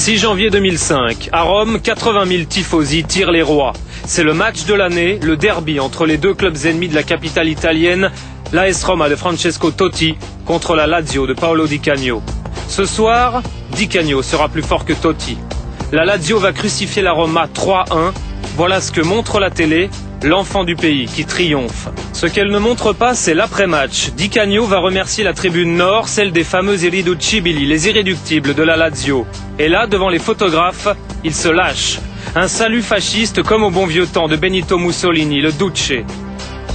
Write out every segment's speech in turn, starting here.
6 janvier 2005, à Rome, 80 000 tifosi tirent les rois. C'est le match de l'année, le derby entre les deux clubs ennemis de la capitale italienne, l'AS Roma de Francesco Totti contre la Lazio de Paolo Di Canio. Ce soir, Di Canio sera plus fort que Totti. La Lazio va crucifier la Roma 3-1. Voilà ce que montre la télé, l'enfant du pays qui triomphe. Ce qu'elle ne montre pas, c'est l'après-match. Di Canio va remercier la tribune nord, celle des fameux irriducibili, les irréductibles de la Lazio. Et là, devant les photographes, il se lâche. Un salut fasciste comme au bon vieux temps de Benito Mussolini, le Duce.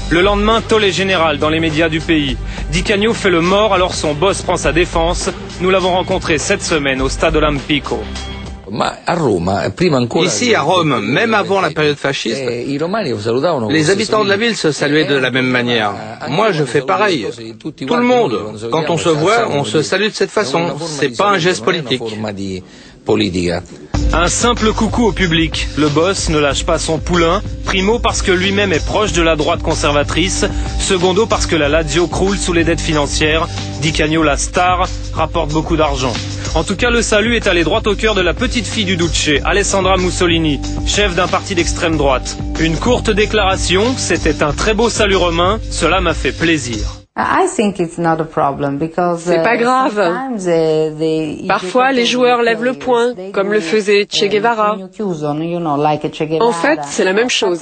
Le lendemain, tollé général dans les médias du pays. Di Canio fait le mort alors son boss prend sa défense. Nous l'avons rencontré cette semaine au Stade Olimpico. Ici, à Rome, même avant la période fasciste, les habitants de la ville se saluaient de la même manière. Moi, je fais pareil. Tout le monde, quand on se voit, on se salue de cette façon. C'est pas un geste politique. Un simple coucou au public. Le boss ne lâche pas son poulain. Primo parce que lui-même est proche de la droite conservatrice. Secondo parce que la Lazio croule sous les dettes financières. Di Canio, la star, rapporte beaucoup d'argent. En tout cas, le salut est allé droit au cœur de la petite fille du Duce, Alessandra Mussolini, chef d'un parti d'extrême droite. Une courte déclaration, c'était un très beau salut romain, cela m'a fait plaisir. C'est pas grave. Parfois, les joueurs lèvent le poing, comme le faisait Che Guevara. En fait, c'est la même chose.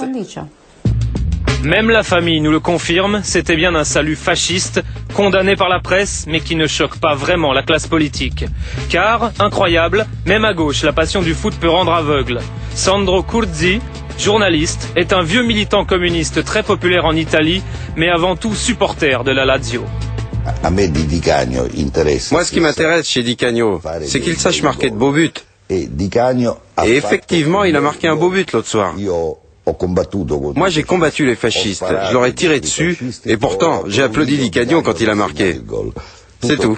Même la famille nous le confirme, c'était bien un salut fasciste, condamné par la presse, mais qui ne choque pas vraiment la classe politique. Car, incroyable, même à gauche, la passion du foot peut rendre aveugle. Sandro Curzi, journaliste, est un vieux militant communiste très populaire en Italie, mais avant tout supporter de la Lazio. Moi, ce qui m'intéresse chez Di Canio, c'est qu'il sache marquer de beaux buts. Et effectivement, il a marqué un beau but l'autre soir. Moi, j'ai combattu les fascistes, je leur ai tiré dessus, et pourtant, j'ai applaudi Di Canio quand il a marqué. C'est tout.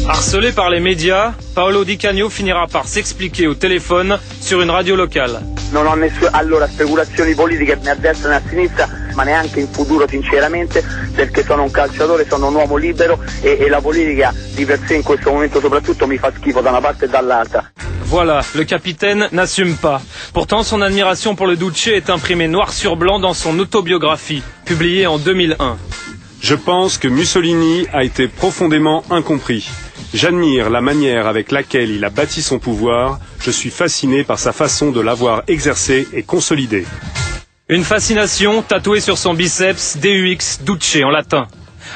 Harcelé par les médias, Paolo Di Canio finira par s'expliquer au téléphone sur une radio locale. Non ho allora speculazioni politiche né a destra né a sinistra, ma neanche in futuro sinceramente, perché sono un calciatore, sono un uomo libero e la politica di per sé in questo momento soprattutto mi fa schifo da una parte e dall'altra. Voilà, le capitaine n'assume pas. Pourtant, son admiration pour le Duce est imprimée noir sur blanc dans son autobiographie, publiée en 2001. Je pense que Mussolini a été profondément incompris. J'admire la manière avec laquelle il a bâti son pouvoir. Je suis fasciné par sa façon de l'avoir exercé et consolidé. Une fascination tatouée sur son biceps, DUX Duce en latin.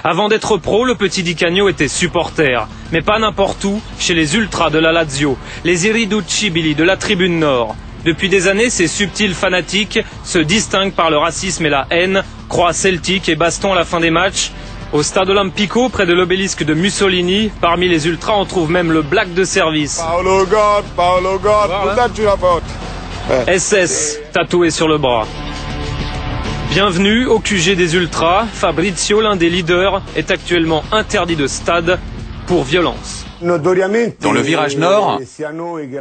Avant d'être pro, le petit Di Canio était supporter, mais pas n'importe où, chez les ultras de la Lazio, les irriducibili de la tribune nord. Depuis des années, ces subtils fanatiques se distinguent par le racisme et la haine, croix celtique et baston à la fin des matchs. Au Stade Olimpico, près de l'obélisque de Mussolini, parmi les ultras, on trouve même le black de service. Paolo God, voilà. SS, tatoué sur le bras. Bienvenue au QG des ultras. Fabrizio, l'un des leaders, est actuellement interdit de stade pour violence. Dans le virage nord,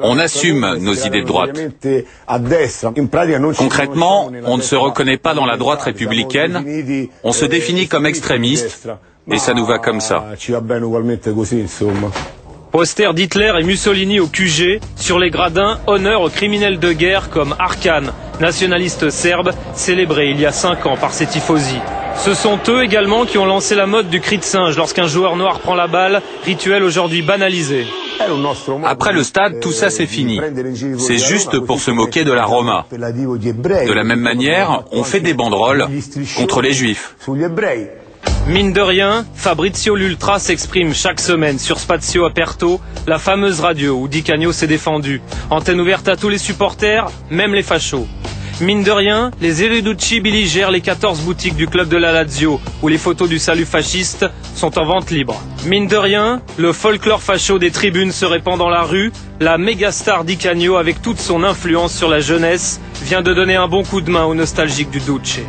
on assume nos idées de droite. Concrètement, on ne se reconnaît pas dans la droite républicaine, on se définit comme extrémiste, et ça nous va comme ça. Poster d'Hitler et Mussolini au QG, sur les gradins, honneur aux criminels de guerre comme Arkan, nationaliste serbe, célébré il y a 5 ans par ses tifosi. Ce sont eux également qui ont lancé la mode du cri de singe lorsqu'un joueur noir prend la balle, rituel aujourd'hui banalisé. Après le stade, tout ça c'est fini. C'est juste pour se moquer de la Roma. De la même manière, on fait des banderoles contre les juifs. Mine de rien, Fabrizio l'Ultra s'exprime chaque semaine sur Spazio Aperto, la fameuse radio où Di Canio s'est défendu. Antenne ouverte à tous les supporters, même les fachos. Mine de rien, les irriducibili gèrent les 14 boutiques du club de la Lazio, où les photos du salut fasciste sont en vente libre. Mine de rien, le folklore facho des tribunes se répand dans la rue. La mégastar Di Canio, avec toute son influence sur la jeunesse, vient de donner un bon coup de main aux nostalgiques du Duce.